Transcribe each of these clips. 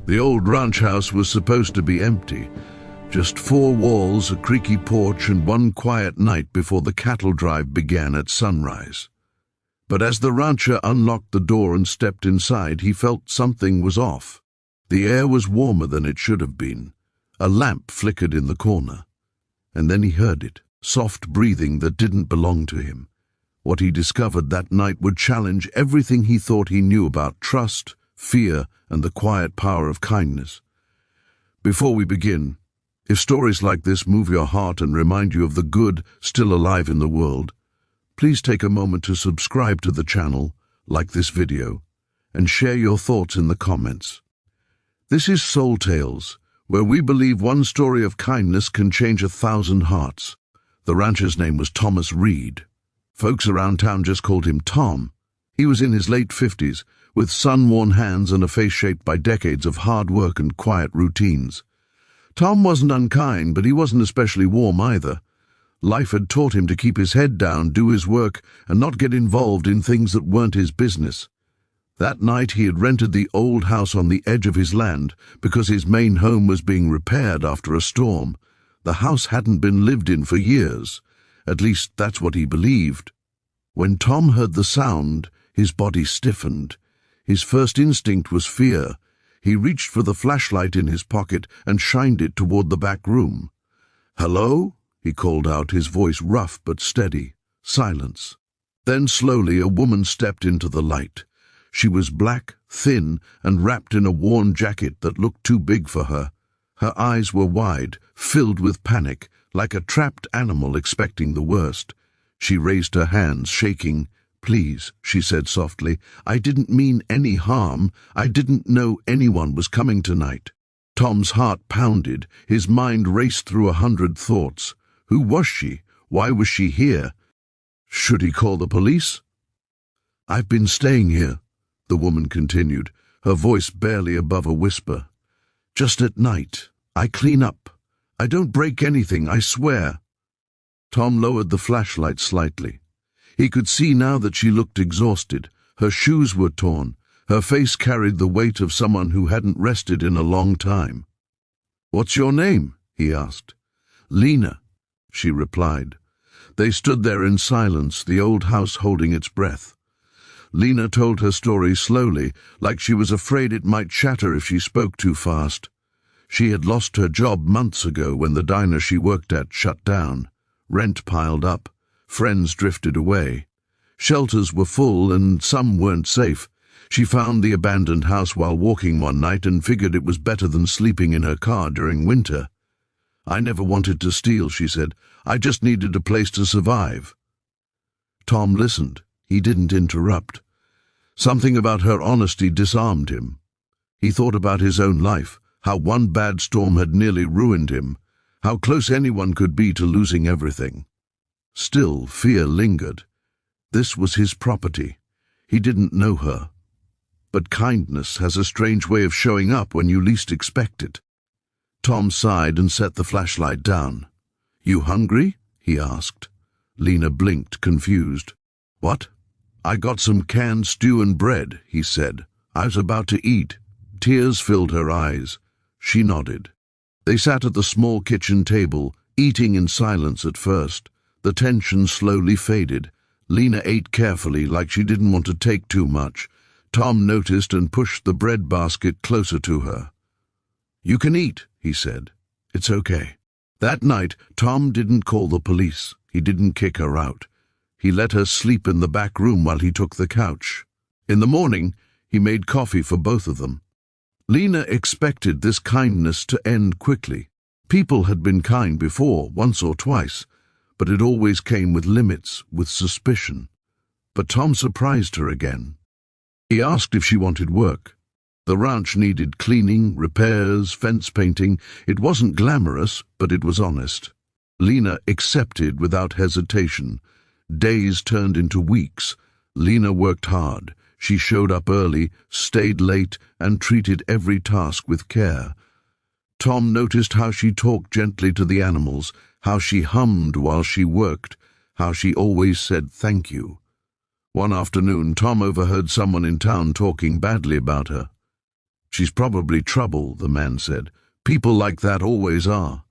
The old ranch house was supposed to be empty. Just four walls, a creaky porch, and one quiet night before the cattle drive began at sunrise. But as the rancher unlocked the door and stepped inside, he felt something was off. The air was warmer than it should have been. A lamp flickered in the corner. And then he heard it, soft breathing that didn't belong to him. What he discovered that night would challenge everything he thought he knew about trust, fear, and the quiet power of kindness. Before we begin, if stories like this move your heart and remind you of the good still alive in the world, please take a moment to subscribe to the channel, like this video, and share your thoughts in the comments. This is Soul Tales, where we believe one story of kindness can change 1,000 hearts. The rancher's name was Thomas Reed. Folks around town just called him Tom. He was in his late 50s, with sun-worn hands and a face shaped by decades of hard work and quiet routines. Tom wasn't unkind, but he wasn't especially warm either. Life had taught him to keep his head down, do his work, and not get involved in things that weren't his business. That night he had rented the old house on the edge of his land because his main home was being repaired after a storm. The house hadn't been lived in for years. At least that's what he believed. When Tom heard the sound, his body stiffened. His first instinct was fear. He reached for the flashlight in his pocket and shined it toward the back room. "Hello?" he called out, his voice rough but steady. Silence. Then slowly a woman stepped into the light. She was black, thin, and wrapped in a worn jacket that looked too big for her. Her eyes were wide, filled with panic, like a trapped animal expecting the worst. She raised her hands, shaking. "Please," she said softly, "I didn't mean any harm. I didn't know anyone was coming tonight." Tom's heart pounded. His mind raced through 100 thoughts. Who was she? Why was she here? Should he call the police? "I've been staying here," the woman continued, her voice barely above a whisper. "Just at night. I clean up. I don't break anything, I swear." Tom lowered the flashlight slightly. He could see now that she looked exhausted. Her shoes were torn. Her face carried the weight of someone who hadn't rested in a long time. "What's your name?" he asked. "Lena," she replied. They stood there in silence, the old house holding its breath. Lena told her story slowly, like she was afraid it might shatter if she spoke too fast. She had lost her job months ago when the diner she worked at shut down. Rent piled up. Friends drifted away. Shelters were full and some weren't safe. She found the abandoned house while walking one night and figured it was better than sleeping in her car during winter. "I never wanted to steal," she said. "I just needed a place to survive." Tom listened. He didn't interrupt. Something about her honesty disarmed him. He thought about his own life, how one bad storm had nearly ruined him, how close anyone could be to losing everything. Still, fear lingered. This was his property. He didn't know her. But kindness has a strange way of showing up when you least expect it. Tom sighed and set the flashlight down. "You hungry?" he asked. Lena blinked, confused. "What?" "I got some canned stew and bread," he said. "I was about to eat." Tears filled her eyes. She nodded. They sat at the small kitchen table, eating in silence at first. The tension slowly faded. Lena ate carefully, like she didn't want to take too much. Tom noticed and pushed the bread basket closer to her. "You can eat," he said. "It's okay." That night, Tom didn't call the police. He didn't kick her out. He let her sleep in the back room while he took the couch. In the morning, he made coffee for both of them. Lena expected this kindness to end quickly. People had been kind before, once or twice, but it always came with limits, with suspicion. But Tom surprised her again. He asked if she wanted work. The ranch needed cleaning, repairs, fence painting. It wasn't glamorous, but it was honest. Lena accepted without hesitation. Days turned into weeks. Lena worked hard. She showed up early, stayed late, and treated every task with care. Tom noticed how she talked gently to the animals, how she hummed while she worked, how she always said thank you. One afternoon, Tom overheard someone in town talking badly about her. She's probably trouble, the man said. People like that always are.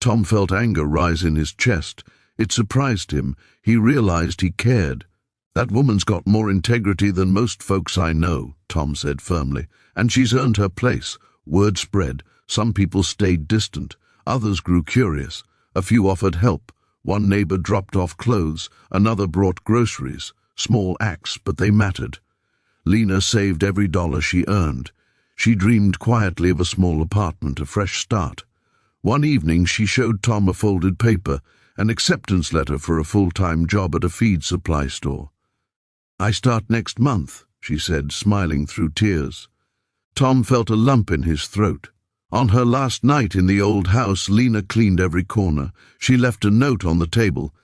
Tom felt anger rise in his chest. It surprised him. He realized he cared. That woman's got more integrity than most folks I know, Tom said firmly, and she's earned her place. Word spread. Some people stayed distant. Others grew curious. A few offered help. One neighbor dropped off clothes. Another brought groceries. Small acts, but they mattered. Lena saved every dollar she earned. She dreamed quietly of a small apartment, a fresh start. One evening she showed Tom a folded paper, an acceptance letter for a full-time job at a feed supply store. "I start next month," she said, smiling through tears. Tom felt a lump in his throat. On her last night in the old house, Lena cleaned every corner. She left a note on the table.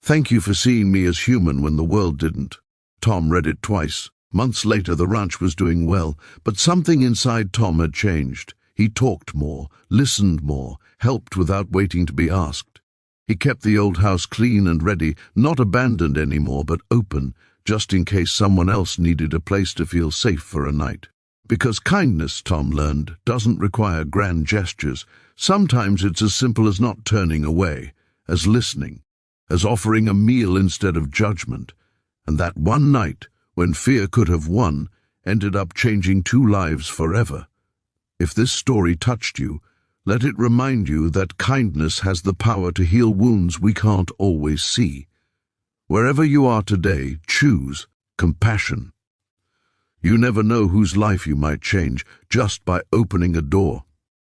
"Thank you for seeing me as human when the world didn't." Tom read it twice. Months later, the ranch was doing well, but something inside Tom had changed. He talked more, listened more, helped without waiting to be asked. He kept the old house clean and ready, not abandoned anymore, but open, just in case someone else needed a place to feel safe for a night. Because kindness, Tom learned, doesn't require grand gestures. Sometimes it's as simple as not turning away, as listening, as offering a meal instead of judgment. And that one night, when fear could have won, ended up changing 2 lives forever. If this story touched you, let it remind you that kindness has the power to heal wounds we can't always see. Wherever you are today, choose compassion. You never know whose life you might change just by opening a door.